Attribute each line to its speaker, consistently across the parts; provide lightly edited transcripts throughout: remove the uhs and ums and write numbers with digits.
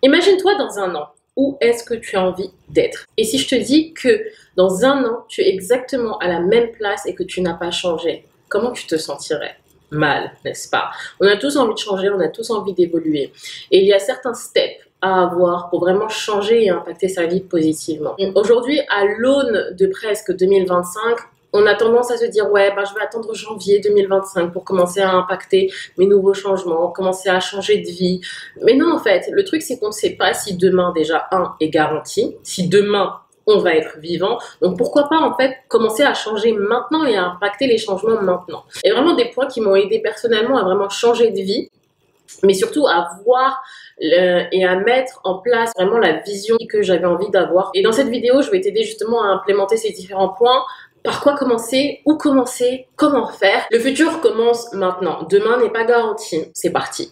Speaker 1: Imagine-toi dans un an. Où est-ce que tu as envie d'être? Et si je te dis que dans un an, tu es exactement à la même place et que tu n'as pas changé, comment tu te sentirais? Mal, n'est-ce pas? On a tous envie de changer, on a tous envie d'évoluer. Et il y a certains steps à avoir pour vraiment changer et impacter sa vie positivement. Aujourd'hui, à l'aune de presque 2025, on a tendance à se dire ouais, je vais attendre janvier 2025 pour commencer à impacter mes nouveaux changements, commencer à changer de vie. Mais non, en fait, le truc c'est qu'on ne sait pas si demain déjà est garanti, si demain on va être vivant. Donc pourquoi pas en fait commencer à changer maintenant et à impacter les changements maintenant. Et vraiment des points qui m'ont aidé personnellement à vraiment changer de vie, mais surtout à voir et à mettre en place vraiment la vision que j'avais envie d'avoir. Et dans cette vidéo, je vais t'aider justement à implémenter ces différents points. Par quoi commencer? Où commencer? Comment faire? Le futur commence maintenant. Demain n'est pas garanti. C'est parti.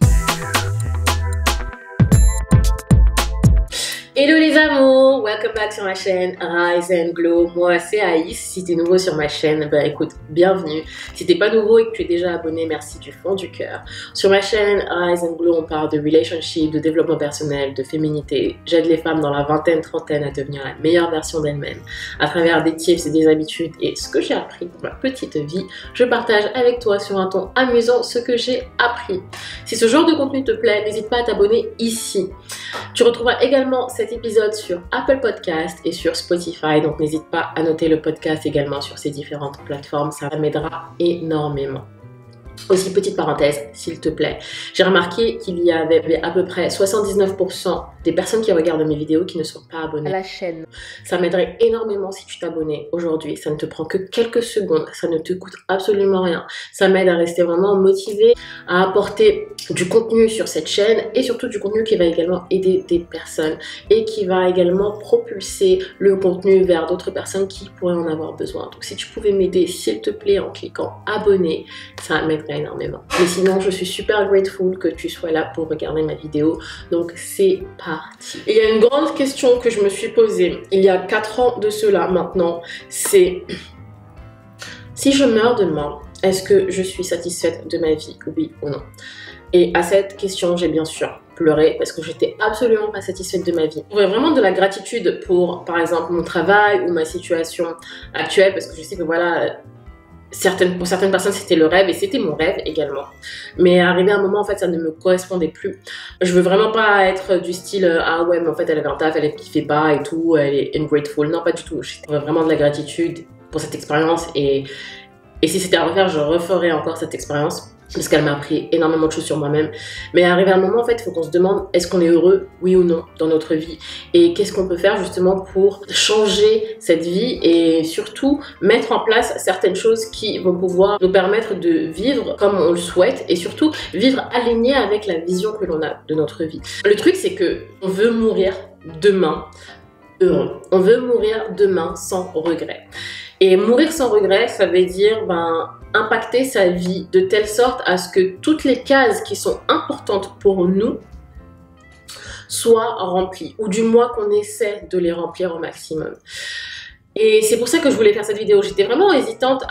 Speaker 1: Hello les amours, welcome back sur ma chaîne Rise and Glow. Moi c'est Aïs. Si t'es nouveau sur ma chaîne, écoute, bienvenue. Si t'es pas nouveau et que tu es déjà abonné, merci du fond du cœur. Sur ma chaîne Rise and Glow, on parle de relationship, de développement personnel, de féminité. J'aide les femmes dans la vingtaine, trentaine à devenir la meilleure version d'elles-mêmes. À travers des tips et des habitudes et ce que j'ai appris pour ma petite vie, je partage avec toi sur un ton amusant ce que j'ai appris. Si ce genre de contenu te plaît, n'hésite pas à t'abonner ici. Tu retrouveras également cet épisode sur Apple Podcast et sur Spotify, donc n'hésite pas à noter le podcast également sur ces différentes plateformes, ça m'aidera énormément. Aussi, petite parenthèse, s'il te plaît, j'ai remarqué qu'il y avait à peu près 79% des personnes qui regardent mes vidéos qui ne sont pas abonnées à la chaîne. Ça m'aiderait énormément si tu t'abonnais aujourd'hui. Ça ne te prend que quelques secondes, ça ne te coûte absolument rien. Ça m'aide à rester vraiment motivée, à apporter du contenu sur cette chaîne et surtout du contenu qui va également aider des personnes et qui va également propulser le contenu vers d'autres personnes qui pourraient en avoir besoin. Donc si tu pouvais m'aider, s'il te plaît, en cliquant abonner, ça m'aiderait énormément. Mais sinon, je suis super grateful que tu sois là pour regarder ma vidéo. Donc c'est parti. Et il y a une grande question que je me suis posée il y a 4 ans de cela maintenant, c'est si je meurs demain, est-ce que je suis satisfaite de ma vie, oui ou non? Et à cette question, j'ai bien sûr pleuré parce que j'étais absolument pas satisfaite de ma vie. J'aurais vraiment de la gratitude pour, par exemple, mon travail ou ma situation actuelle parce que je sais que voilà, pour certaines personnes c'était le rêve et c'était mon rêve également. Mais arrivé à un moment en fait ça ne me correspondait plus. Je veux vraiment pas être du style ah ouais mais en fait elle avait un taf, elle kiffait pas et tout, elle est ungrateful. Non pas du tout. J'aurais vraiment de la gratitude pour cette expérience et si c'était à refaire je referais encore cette expérience. Parce qu'elle m'a appris énormément de choses sur moi-même. Mais arrivé à un moment, en fait, il faut qu'on se demande est-ce qu'on est heureux, oui ou non, dans notre vie. Et qu'est-ce qu'on peut faire justement pour changer cette vie et surtout mettre en place certaines choses qui vont pouvoir nous permettre de vivre comme on le souhaite et surtout vivre aligné avec la vision que l'on a de notre vie. Le truc, c'est que on veut mourir demain heureux. On veut mourir demain sans regret. Et mourir sans regret, ça veut dire impacter sa vie de telle sorte à ce que toutes les cases qui sont importantes pour nous soient remplies, ou du moins qu'on essaie de les remplir au maximum. Et c'est pour ça que je voulais faire cette vidéo. J'étais vraiment hésitante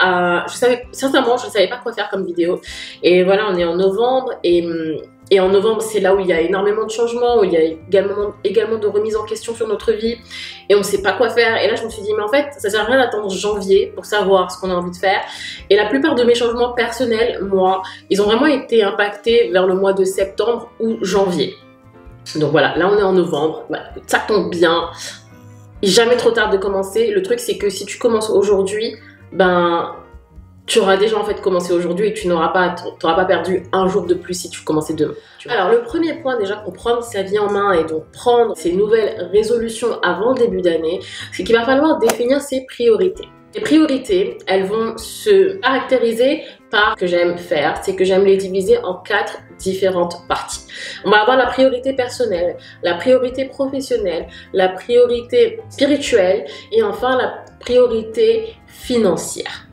Speaker 1: sincèrement, je ne savais pas quoi faire comme vidéo. Et voilà, on est en novembre et en novembre, c'est là où il y a énormément de changements, où il y a également de remises en question sur notre vie et on ne sait pas quoi faire. Et là, je me suis dit, mais en fait, ça sert à rien d'attendre janvier pour savoir ce qu'on a envie de faire. Et la plupart de mes changements personnels, moi, ils ont vraiment été impactés vers le mois de septembre ou janvier. Donc voilà, là on est en novembre, ça tombe bien. Jamais trop tard de commencer. Le truc, c'est que si tu commences aujourd'hui, tu auras déjà en fait commencé aujourd'hui et tu n'auras pas perdu un jour de plus si tu commençais demain. Alors le premier point déjà pour prendre sa vie en main et donc prendre ses nouvelles résolutions avant le début d'année, c'est qu'il va falloir définir ses priorités. Les priorités, elles vont se caractériser par ce que j'aime faire, c'est que j'aime les diviser en 4 différentes parties. On va avoir la priorité personnelle, la priorité professionnelle, la priorité spirituelle et enfin la priorité financière.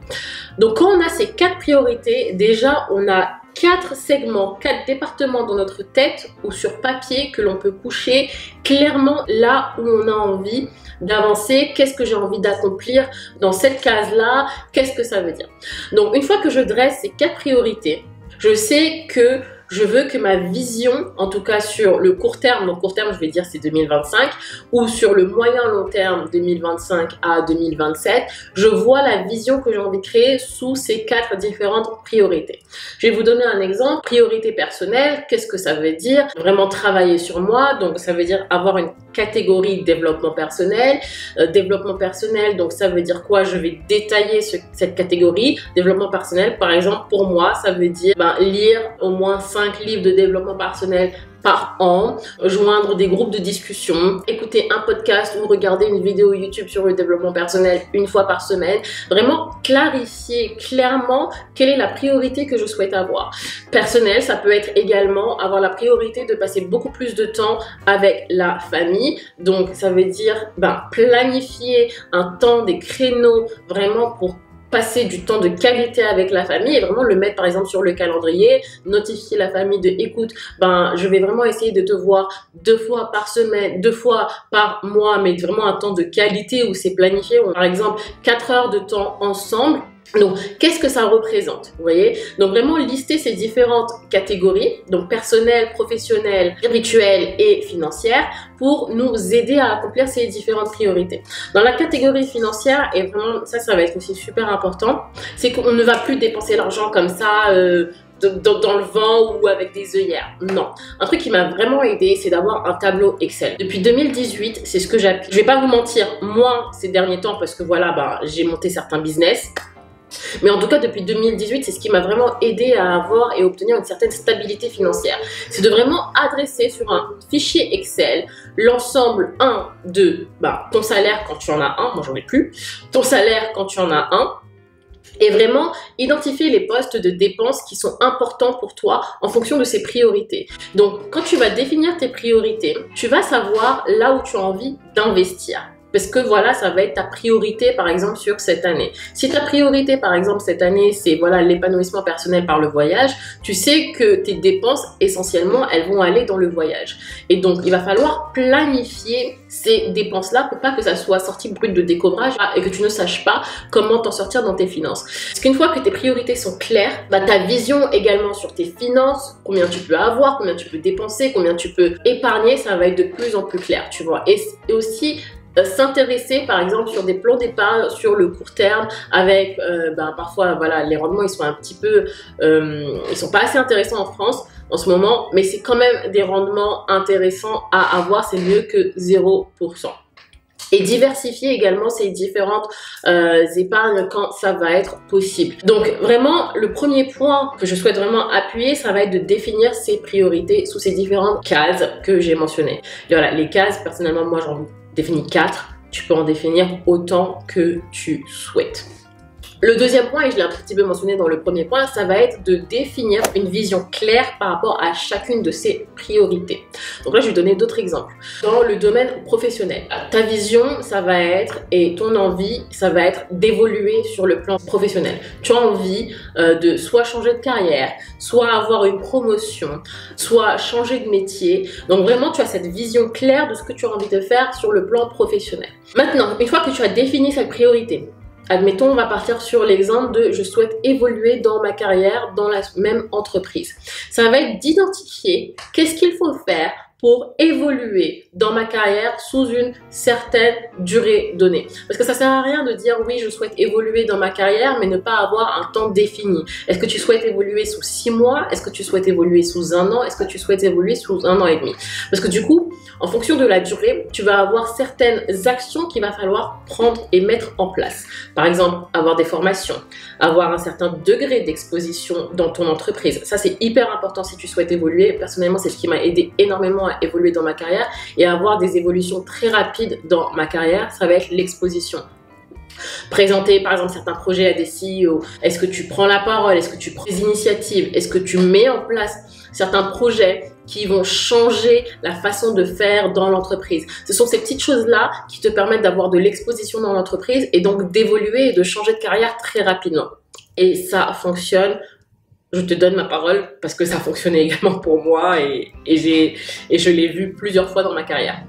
Speaker 1: Donc quand on a ces 4 priorités, déjà on a 4 segments, 4 départements dans notre tête ou sur papier que l'on peut coucher clairement là où on a envie d'avancer, qu'est-ce que j'ai envie d'accomplir dans cette case-là, qu'est-ce que ça veut dire. Donc une fois que je dresse ces 4 priorités, je sais que je veux que ma vision, en tout cas sur le court terme, donc court terme je vais dire c'est 2025, ou sur le moyen long terme 2025 à 2027, je vois la vision que j'ai envie de créer sous ces 4 différentes priorités. Je vais vous donner un exemple. Priorité personnelle, qu'est-ce que ça veut dire? Vraiment travailler sur moi, donc ça veut dire avoir une catégorie développement personnel. Développement personnel, donc ça veut dire quoi? Je vais détailler cette catégorie. Développement personnel, par exemple, pour moi, ça veut dire lire au moins 5 livres de développement personnel par an, joindre des groupes de discussion, écouter un podcast ou regarder une vidéo YouTube sur le développement personnel une fois par semaine. Vraiment clarifier clairement quelle est la priorité que je souhaite avoir. Personnel, ça peut être également avoir la priorité de passer beaucoup plus de temps avec la famille. Donc ça veut dire planifier un temps, des créneaux vraiment pour passer du temps de qualité avec la famille et vraiment le mettre par exemple sur le calendrier, notifier la famille de écoute, je vais vraiment essayer de te voir 2 fois par semaine, 2 fois par mois, mais vraiment un temps de qualité où c'est planifié, par exemple 4 heures de temps ensemble. Donc, qu'est-ce que ça représente? Vous voyez? Donc, vraiment lister ces différentes catégories, donc personnelles, professionnelles, spirituelles et financières, pour nous aider à accomplir ces différentes priorités. Dans la catégorie financière, et vraiment, ça va être aussi super important, c'est qu'on ne va plus dépenser l'argent comme ça, dans le vent ou avec des œillères. Non. Un truc qui m'a vraiment aidé, c'est d'avoir un tableau Excel. Depuis 2018, c'est ce que j'applique. Je vais pas vous mentir, moins ces derniers temps, parce que voilà, j'ai monté certains business. Mais en tout cas, depuis 2018, c'est ce qui m'a vraiment aidé à avoir et obtenir une certaine stabilité financière. C'est de vraiment adresser sur un fichier Excel l'ensemble, de ton salaire quand tu en as un, moi j'en ai plus, ton salaire quand tu en as un, et vraiment identifier les postes de dépenses qui sont importants pour toi en fonction de ses priorités. Donc, quand tu vas définir tes priorités, tu vas savoir là où tu as envie d'investir. Parce que voilà, ça va être ta priorité par exemple sur cette année. Si ta priorité par exemple cette année, c'est l'épanouissement personnel par le voyage, tu sais que tes dépenses essentiellement, elles vont aller dans le voyage. Et donc, il va falloir planifier ces dépenses-là pour pas que ça soit sorti brut de décoffrage et que tu ne saches pas comment t'en sortir dans tes finances. Parce qu'une fois que tes priorités sont claires, ta vision également sur tes finances, combien tu peux avoir, combien tu peux dépenser, combien tu peux épargner, ça va être de plus en plus clair, tu vois. Et aussi, s'intéresser par exemple sur des plans d'épargne sur le court terme avec parfois les rendements ils sont un petit peu ils sont pas assez intéressants en France en ce moment, mais c'est quand même des rendements intéressants à avoir, c'est mieux que 0%. Et diversifier également ces différentes épargnes quand ça va être possible. Donc vraiment, le premier point que je souhaite vraiment appuyer, ça va être de définir ses priorités sous ces différentes cases que j'ai mentionnées. Et voilà, les cases, personnellement, moi j'en définis 4. Tu peux en définir autant que tu souhaites. Le deuxième point, et je l'ai un petit peu mentionné dans le premier point, ça va être de définir une vision claire par rapport à chacune de ces priorités. Donc là, je vais donner d'autres exemples. Dans le domaine professionnel, ta vision, ça va être, et ton envie, ça va être d'évoluer sur le plan professionnel. Tu as envie de soit changer de carrière, soit avoir une promotion, soit changer de métier. Donc vraiment, tu as cette vision claire de ce que tu as envie de faire sur le plan professionnel. Maintenant, une fois que tu as défini cette priorité, admettons, on va partir sur l'exemple de je souhaite évoluer dans ma carrière dans la même entreprise. Ça va être d'identifier qu'est-ce qu'il faut faire pour évoluer dans ma carrière sous une certaine durée donnée. Parce que ça sert à rien de dire oui, je souhaite évoluer dans ma carrière, mais ne pas avoir un temps défini. Est-ce que tu souhaites évoluer sous 6 mois? Est-ce que tu souhaites évoluer sous 1 an? Est-ce que tu souhaites évoluer sous 1 an et demi? Parce que du coup, en fonction de la durée, tu vas avoir certaines actions qu'il va falloir prendre et mettre en place. Par exemple, avoir des formations, avoir un certain degré d'exposition dans ton entreprise. Ça, c'est hyper important si tu souhaites évoluer. Personnellement, c'est ce qui m'a aidé énormément à évoluer dans ma carrière et à avoir des évolutions très rapides dans ma carrière. Ça va être l'exposition. Présenter par exemple certains projets à des CEO. Est-ce que tu prends la parole? Est-ce que tu prends des initiatives? Est-ce que tu mets en place certains projets qui vont changer la façon de faire dans l'entreprise? Ce sont ces petites choses-là qui te permettent d'avoir de l'exposition dans l'entreprise et donc d'évoluer et de changer de carrière très rapidement. Et ça fonctionne. Je te donne ma parole parce que ça a fonctionné également pour moi et je l'ai vu plusieurs fois dans ma carrière.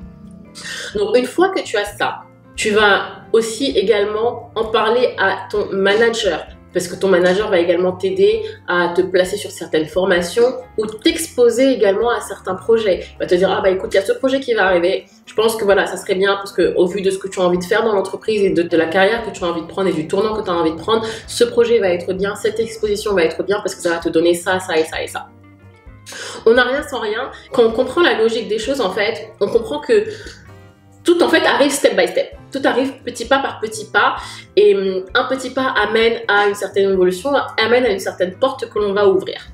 Speaker 1: Donc une fois que tu as ça, tu vas aussi également en parler à ton manager. parce que ton manager va également t'aider à te placer sur certaines formations ou t'exposer également à certains projets. Il va te dire, ah bah écoute, il y a ce projet qui va arriver, je pense que voilà, ça serait bien parce que au vu de ce que tu as envie de faire dans l'entreprise et de la carrière que tu as envie de prendre et du tournant que tu as envie de prendre, ce projet va être bien, cette exposition va être bien parce que ça va te donner ça, ça et ça et ça. On n'a rien sans rien. Quand on comprend la logique des choses, en fait, on comprend que tout en fait arrive step by step. Tout arrive petit pas par petit pas et un petit pas amène à une certaine évolution, amène à une certaine porte que l'on va ouvrir.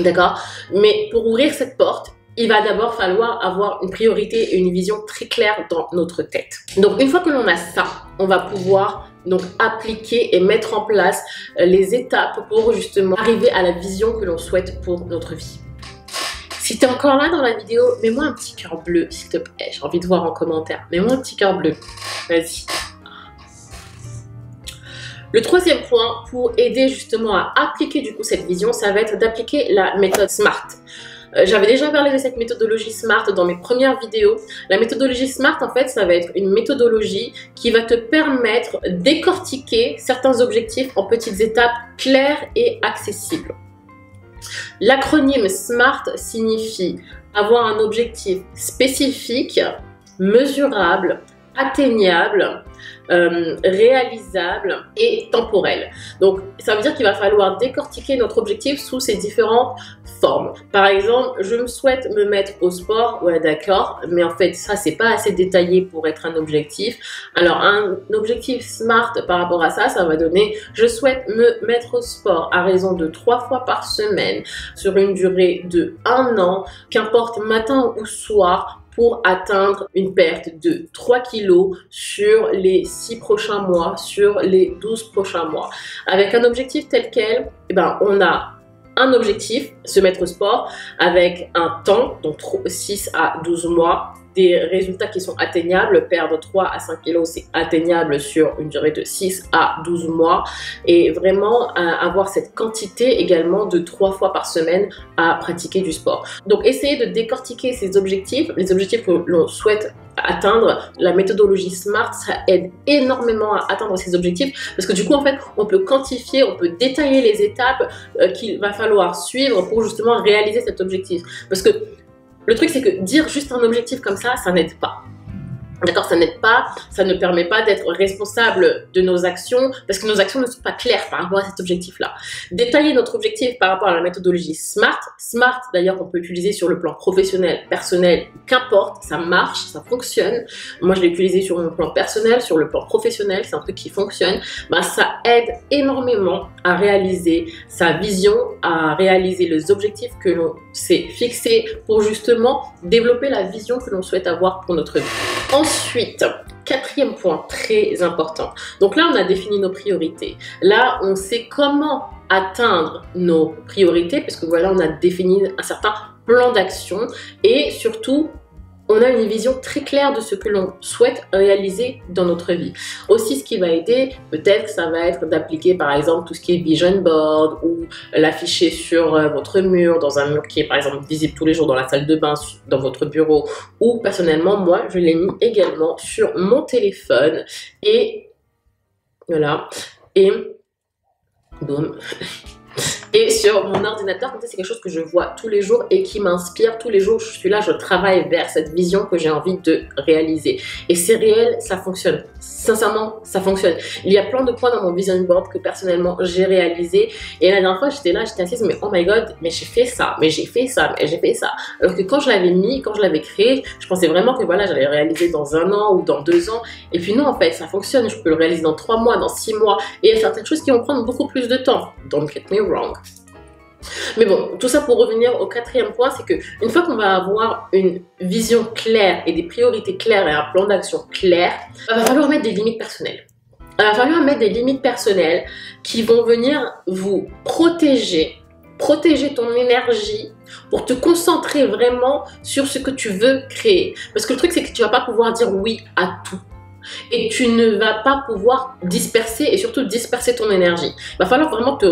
Speaker 1: D'accord? Mais pour ouvrir cette porte, il va d'abord falloir avoir une priorité et une vision très claire dans notre tête. Donc une fois que l'on a ça, on va pouvoir donc appliquer et mettre en place les étapes pour justement arriver à la vision que l'on souhaite pour notre vie. Si tu es encore là dans la vidéo, mets-moi un petit cœur bleu, s'il te plaît. J'ai envie de voir en commentaire. Mets-moi un petit cœur bleu. Vas-y. Le troisième point pour aider justement à appliquer du coup cette vision, ça va être d'appliquer la méthode SMART. J'avais déjà parlé de cette méthodologie SMART dans mes premières vidéos. La méthodologie SMART, en fait, ça va être une méthodologie qui va te permettre de décortiquer certains objectifs en petites étapes claires et accessibles. L'acronyme SMART signifie avoir un objectif spécifique, mesurable, atteignable, réalisable et temporel. Donc ça veut dire qu'il va falloir décortiquer notre objectif sous ses différentes formes. Par exemple, je me souhaite me mettre au sport, ouais d'accord, mais en fait ça c'est pas assez détaillé pour être un objectif. Alors un objectif SMART par rapport à ça, ça va donner je souhaite me mettre au sport à raison de 3 fois par semaine sur une durée de 1 an, qu'importe matin ou soir, pour atteindre une perte de 3 kilos sur les 6 prochains mois, sur les 12 prochains mois. Avec un objectif tel quel, eh ben, on a un objectif, se mettre au sport, avec un temps, donc 6 à 12 mois, des résultats qui sont atteignables, perdre 3 à 5 kilos, c'est atteignable sur une durée de 6 à 12 mois, et vraiment avoir cette quantité également de 3 fois par semaine à pratiquer du sport. Donc essayez de décortiquer ces objectifs, les objectifs que l'on souhaite atteindre. La méthodologie SMART, ça aide énormément à atteindre ces objectifs parce que du coup en fait on peut quantifier, on peut détailler les étapes qu'il va falloir suivre pour justement réaliser cet objectif. Parce que le truc c'est que dire juste un objectif comme ça n'aide pas. D'accord, ça n'aide pas, ça ne permet pas d'être responsable de nos actions parce que nos actions ne sont pas claires par rapport à cet objectif-là. Détailler notre objectif par rapport à la méthodologie SMART. SMART, d'ailleurs, on peut utiliser sur le plan professionnel, personnel, qu'importe, ça marche, ça fonctionne. Moi, je l'ai utilisé sur mon plan personnel, sur le plan professionnel, c'est un truc qui fonctionne. Ben, ça aide énormément à réaliser sa vision, à réaliser les objectifs que l'on s'est fixés pour justement développer la vision que l'on souhaite avoir pour notre vie. Ensuite, quatrième point très important. Donc là, on a défini nos priorités. Là, on sait comment atteindre nos priorités parce que voilà, on a défini un certain plan d'action et surtout, on a une vision très claire de ce que l'on souhaite réaliser dans notre vie. Aussi, ce qui va aider, peut-être, ça va être d'appliquer par exemple tout ce qui est vision board ou l'afficher sur votre mur, dans un mur qui est par exemple visible tous les jours dans la salle de bain, dans votre bureau. Ou personnellement, moi, je l'ai mis également sur mon téléphone et voilà. Et boum. Et sur mon ordinateur, comme ça, c'est quelque chose que je vois tous les jours et qui m'inspire tous les jours. Je suis là, je travaille vers cette vision que j'ai envie de réaliser. Et c'est réel, ça fonctionne. Sincèrement, ça fonctionne. Il y a plein de points dans mon vision board que personnellement j'ai réalisé. Et la dernière fois, j'étais là, j'étais assise, mais oh my god, mais j'ai fait ça, mais j'ai fait ça, mais j'ai fait ça. Alors que quand je l'avais mis, quand je l'avais créé, je pensais vraiment que voilà, j'allais le réaliser dans 1 an ou dans 2 ans. Et puis non, en fait, ça fonctionne. Je peux le réaliser dans 3 mois, dans 6 mois. Et il y a certaines choses qui vont prendre beaucoup plus de temps. Don't get me wrong. Mais bon, tout ça pour revenir au quatrième point, c'est que une fois qu'on va avoir une vision claire et des priorités claires et un plan d'action clair, il va falloir mettre des limites personnelles. Il va falloir mettre des limites personnelles qui vont venir vous protéger ton énergie pour te concentrer vraiment sur ce que tu veux créer. Parce que le truc, c'est que tu ne vas pas pouvoir dire oui à tout. Et tu ne vas pas pouvoir disperser et surtout disperser ton énergie. Il va falloir vraiment te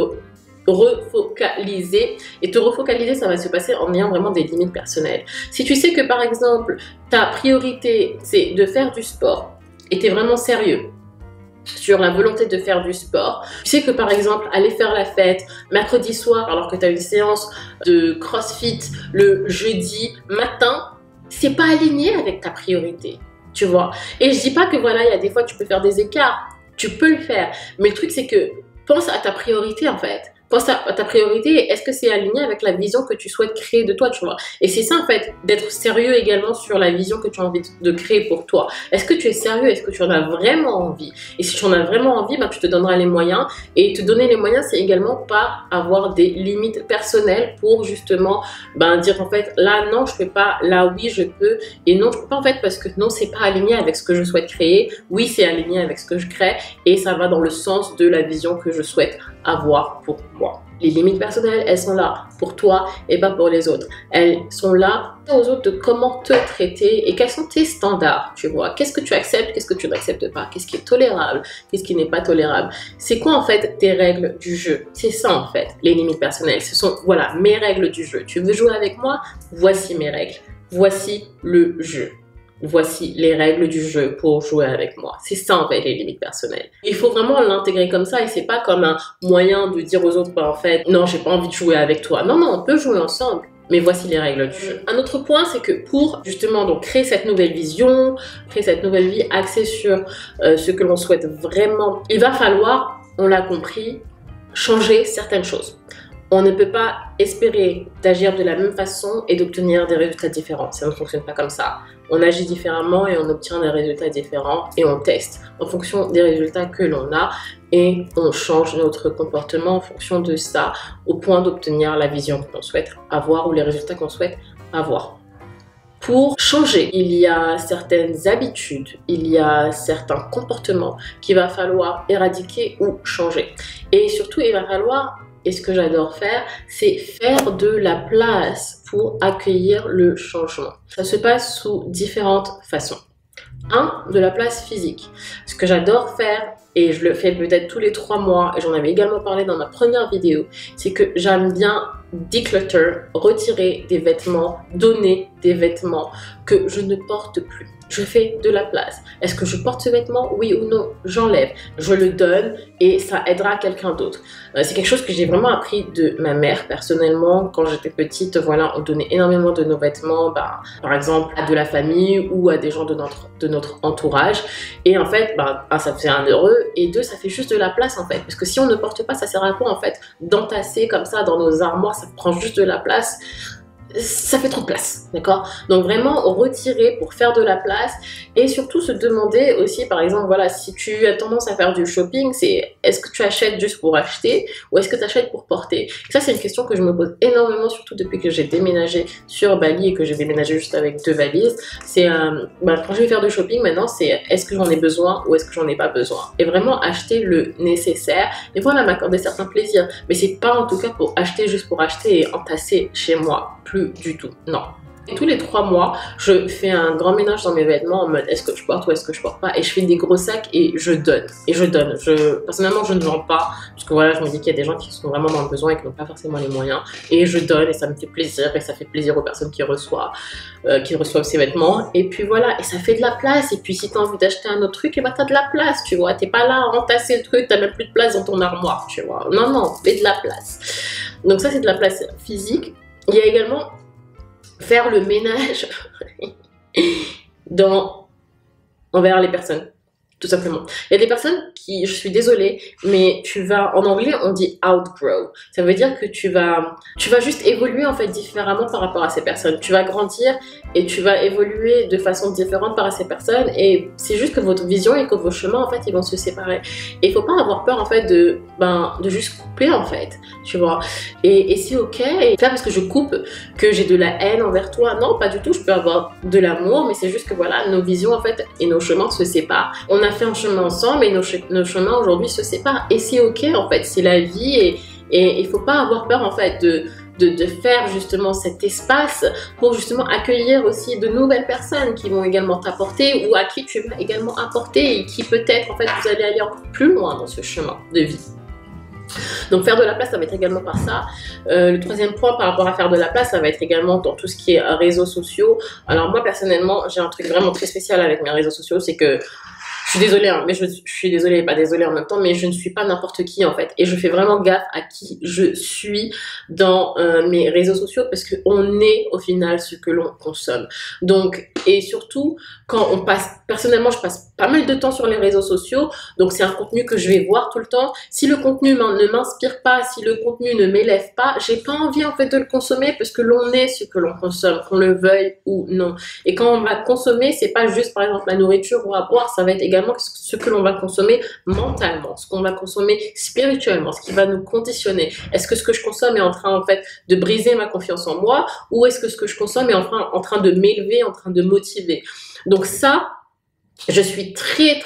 Speaker 1: refocaliser et te refocaliser, ça va se passer en ayant vraiment des limites personnelles. Si tu sais que par exemple ta priorité c'est de faire du sport et tu es vraiment sérieux sur la volonté de faire du sport. Tu sais que par exemple, aller faire la fête mercredi soir alors que tu as une séance de CrossFit le jeudi matin, c'est pas aligné avec ta priorité, tu vois. Et je dis pas que voilà, il y a des fois tu peux faire des écarts, tu peux le faire, mais le truc c'est que pense à ta priorité en fait. Pense à ta priorité, est-ce que c'est aligné avec la vision que tu souhaites créer de toi, tu vois. Et c'est ça en fait, d'être sérieux également sur la vision que tu as envie de créer pour toi. Est-ce que tu es sérieux? Est-ce que tu en as vraiment envie? Et si tu en as vraiment envie, ben, tu te donneras les moyens. Et te donner les moyens, c'est également pas avoir des limites personnelles pour justement dire en fait, là non, je peux pas, là oui, je peux. Et non, je peux pas en fait parce que non, c'est pas aligné avec ce que je souhaite créer. Oui, c'est aligné avec ce que je crée et ça va dans le sens de la vision que je souhaite avoir pour moi. Les limites personnelles, elles sont là pour toi et pas pour les autres. Elles sont là aux autres de comment te traiter et quels sont tes standards, tu vois. Qu'est-ce que tu acceptes, qu'est-ce que tu n'acceptes pas, qu'est-ce qui est tolérable, qu'est-ce qui n'est pas tolérable. C'est quoi en fait tes règles du jeu? C'est ça en fait, les limites personnelles. Ce sont, voilà, mes règles du jeu. Tu veux jouer avec moi? Voici mes règles. Voici le jeu. Voici les règles du jeu pour jouer avec moi. C'est ça en fait les limites personnelles. Il faut vraiment l'intégrer comme ça et c'est pas comme un moyen de dire aux autres, en fait, non, j'ai pas envie de jouer avec toi. Non, non, on peut jouer ensemble. Mais voici les règles du jeu. Un autre point, c'est que pour justement donc créer cette nouvelle vision, créer cette nouvelle vie axée sur ce que l'on souhaite vraiment, il va falloir, on l'a compris, changer certaines choses. On ne peut pas espérer d'agir de la même façon et d'obtenir des résultats différents. Ça ne fonctionne pas comme ça. On agit différemment et on obtient des résultats différents et on teste en fonction des résultats que l'on a et on change notre comportement en fonction de ça au point d'obtenir la vision que l'on souhaite avoir ou les résultats qu'on souhaite avoir. Pour changer, il y a certaines habitudes, il y a certains comportements qu'il va falloir éradiquer ou changer. Et surtout, il va falloir, et ce que j'adore faire, c'est faire de la place pour accueillir le changement. Ça se passe sous différentes façons. De la place physique. Ce que j'adore faire, et je le fais peut-être tous les 3 mois, et j'en avais également parlé dans ma première vidéo, c'est que j'aime bien declutter, retirer des vêtements, donner des vêtements que je ne porte plus. Je fais de la place. Est-ce que je porte ce vêtement? Oui ou non? J'enlève. Je le donne et ça aidera quelqu'un d'autre. C'est quelque chose que j'ai vraiment appris de ma mère personnellement. Quand j'étais petite, voilà, on donnait énormément de nos vêtements, par exemple, à de la famille ou à des gens de notre entourage. Et en fait, ça fait un heureux et 2, ça fait juste de la place en fait. Parce que si on ne porte pas, ça sert à quoi en fait? D'entasser comme ça dans nos armoires, ça prend juste de la place. Ça fait trop de place, d'accord? Donc vraiment retirer pour faire de la place et surtout se demander aussi, par exemple, voilà, si tu as tendance à faire du shopping, c'est est-ce que tu achètes juste pour acheter ou est-ce que tu achètes pour porter? Ça, c'est une question que je me pose énormément, surtout depuis que j'ai déménagé sur Bali et que j'ai déménagé juste avec 2 valises. C'est quand je vais faire du shopping maintenant, c'est est-ce que j'en ai besoin ou est-ce que j'en ai pas besoin? Et vraiment acheter le nécessaire et voilà, m'accorder certains plaisirs. Mais c'est pas en tout cas pour acheter juste pour acheter et entasser chez moi. Plus du tout, non. Et tous les 3 mois, je fais un grand ménage dans mes vêtements en mode est-ce que je porte ou est-ce que je porte pas, et je fais des gros sacs et je donne. Et je donne. Personnellement, je ne vends pas parce que voilà, je me dis qu'il y a des gens qui sont vraiment dans le besoin et qui n'ont pas forcément les moyens. Et je donne et ça me fait plaisir et ça fait plaisir aux personnes qui reçoivent ces vêtements. Et puis voilà, et ça fait de la place. Et puis si tu as envie d'acheter un autre truc, et t'as de la place, tu vois. T'es pas là à entasser le truc, t'as même plus de place dans ton armoire, tu vois. Non, non, fais de la place. Donc ça, c'est de la place physique. Il y a également faire le ménage envers les personnes, tout simplement. Il y a des personnes qui, je suis désolée, mais en anglais on dit outgrow. Ça veut dire que tu vas juste évoluer en fait différemment par rapport à ces personnes. Tu vas grandir et tu vas évoluer de façon différente par rapport à ces personnes et c'est juste que votre vision et que vos chemins en fait ils vont se séparer. Et il faut pas avoir peur en fait de juste couper en fait, tu vois. Et c'est ok, et c'est pas parce que je coupe que j'ai de la haine envers toi. Non, pas du tout, je peux avoir de l'amour, mais c'est juste que voilà, nos visions en fait et nos chemins se séparent. On a fait un chemin ensemble et nos chemins aujourd'hui se séparent et c'est ok en fait, c'est la vie et il faut pas avoir peur en fait de faire justement cet espace pour justement accueillir aussi de nouvelles personnes qui vont également t'apporter ou à qui tu vas également apporter et qui peut-être en fait vous allez aller encore plus loin dans ce chemin de vie. Donc faire de la place, ça va être également par ça. Le 3e point par rapport à faire de la place, ça va être également dans tout ce qui est réseaux sociaux. Alors moi personnellement, j'ai un truc vraiment très spécial avec mes réseaux sociaux, c'est que Je suis désolée, hein, mais je suis désolée et pas désolée en même temps, mais je ne suis pas n'importe qui en fait. Et je fais vraiment gaffe à qui je suis dans mes réseaux sociaux parce qu'on est au final ce que l'on consomme. Donc, et surtout, quand on passe, personnellement, je passe pas mal de temps sur les réseaux sociaux, donc c'est un contenu que je vais voir tout le temps. Si le contenu ne m'inspire pas, si le contenu ne m'élève pas, j'ai pas envie en fait de le consommer parce que l'on est ce que l'on consomme, qu'on le veuille ou non. Et quand on va consommer, c'est pas juste par exemple la nourriture ou à boire, ça va être également ce que l'on va consommer mentalement, ce qu'on va consommer spirituellement, ce qui va nous conditionner. Est-ce que ce que je consomme est en train en fait de briser ma confiance en moi ou est-ce que ce que je consomme est en train de m'élever, en train de motiver? Donc ça, je suis très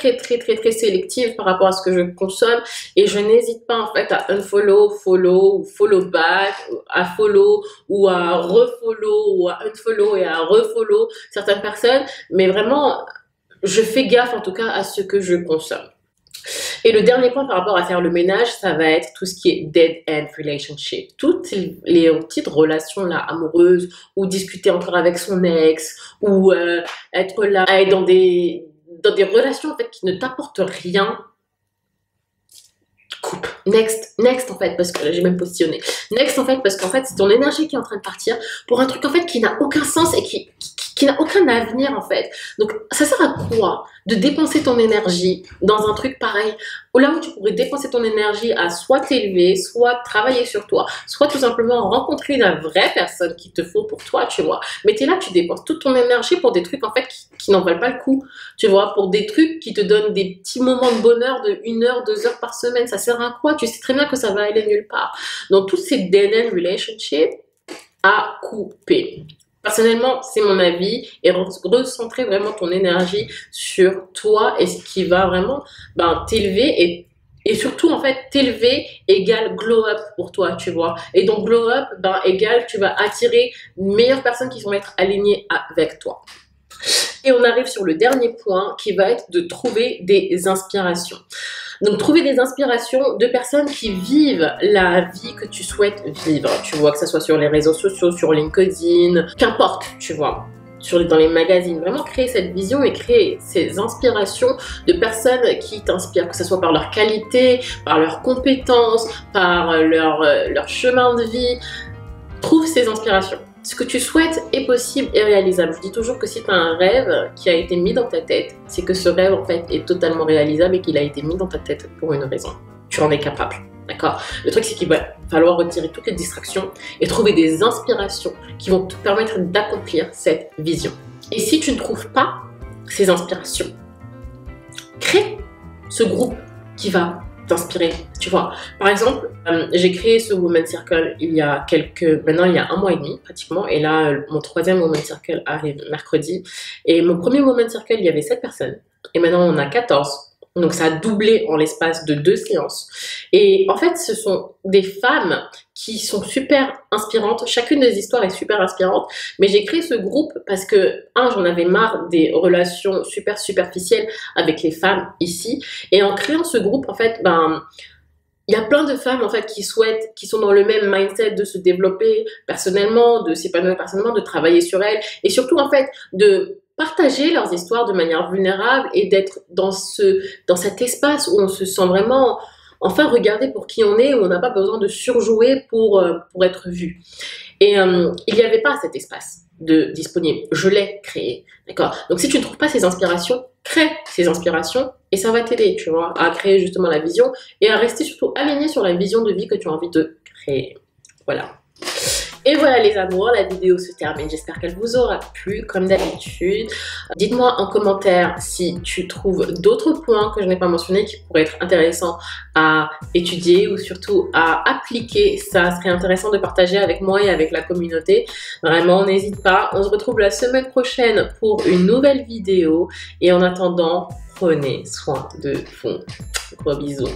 Speaker 1: sélective par rapport à ce que je consomme et je n'hésite pas en fait à unfollow, follow ou follow back, à follow ou à refollow ou à unfollow et à refollow certaines personnes, mais vraiment je fais gaffe en tout cas à ce que je consomme. Et le dernier point par rapport à faire le ménage, ça va être tout ce qui est dead end relationship. Toutes les petites relations là amoureuses ou discuter encore avec son ex ou être là, être dans des relations en fait qui ne t'apportent rien. Coupe. Next en fait, parce que là j'ai même positionné. Next en fait, parce qu'en fait c'est ton énergie qui est en train de partir pour un truc en fait qui n'a aucun sens et qui n'a aucun avenir en fait. Donc ça sert à quoi de dépenser ton énergie dans un truc pareil, où là où tu pourrais dépenser ton énergie à soit t'élever, soit travailler sur toi, soit tout simplement rencontrer la vraie personne qu'il te faut pour toi, tu vois. Mais t'es là, tu dépenses toute ton énergie pour des trucs en fait qui n'en valent pas le coup, tu vois, pour des trucs qui te donnent des petits moments de bonheur de 1 heure, 2 heures par semaine. Ça sert à quoi? Tu sais très bien que ça va aller nulle part. Donc toutes ces dead-end relationships à couper. Personnellement, c'est mon avis, et recentrer vraiment ton énergie sur toi et ce qui va vraiment t'élever et surtout en fait t'élever égale glow up pour toi, tu vois. Et donc glow up égale tu vas attirer de meilleures personnes qui vont être alignées avec toi. Et on arrive sur le dernier point qui va être de trouver des inspirations. Donc, trouver des inspirations de personnes qui vivent la vie que tu souhaites vivre. Tu vois, que ce soit sur les réseaux sociaux, sur LinkedIn, qu'importe, tu vois. Dans les magazines, vraiment créer cette vision et créer ces inspirations de personnes qui t'inspirent, que ce soit par leur qualité, par leurs compétences, par leur chemin de vie. Trouve ces inspirations. Ce que tu souhaites est possible et réalisable. Je dis toujours que si tu as un rêve qui a été mis dans ta tête, c'est que ce rêve en fait est totalement réalisable et qu'il a été mis dans ta tête pour une raison. Tu en es capable, d'accord? Le truc c'est qu'il va falloir retirer toutes les distractions et trouver des inspirations qui vont te permettre d'accomplir cette vision. Et si tu ne trouves pas ces inspirations, crée ce groupe qui va t'inspirer, tu vois. Par exemple, j'ai créé ce Women's Circle maintenant il y a 1 mois et demi pratiquement, et là mon 3e Women's Circle arrive mercredi, et mon premier Women's Circle il y avait 7 personnes, et maintenant on a 14, donc ça a doublé en l'espace de 2 séances, et en fait ce sont des femmes qui sont super inspirantes, chacune des histoires est super inspirante, mais j'ai créé ce groupe parce que, j'en avais marre des relations super superficielles avec les femmes ici, et en créant ce groupe, en fait, il y a plein de femmes en fait qui sont dans le même mindset de se développer personnellement, de s'épanouir personnellement, de travailler sur elles, et surtout en fait de partager leurs histoires de manière vulnérable et d'être dans cet espace où on se sent vraiment enfin regardé pour qui on est, où on n'a pas besoin de surjouer pour être vu. Et il n'y avait pas cet espace disponible. Je l'ai créé, d'accord? Donc si tu ne trouves pas ces inspirations, crée ces inspirations et ça va t'aider, tu vois, à créer justement la vision et à rester surtout aligné sur la vision de vie que tu as envie de créer. Voilà. Et voilà les amours, la vidéo se termine. J'espère qu'elle vous aura plu comme d'habitude. Dites-moi en commentaire si tu trouves d'autres points que je n'ai pas mentionnés qui pourraient être intéressants à étudier ou surtout à appliquer. Ça serait intéressant de partager avec moi et avec la communauté. Vraiment, n'hésite pas. On se retrouve la semaine prochaine pour une nouvelle vidéo. Et en attendant, prenez soin de vous. Gros bisous.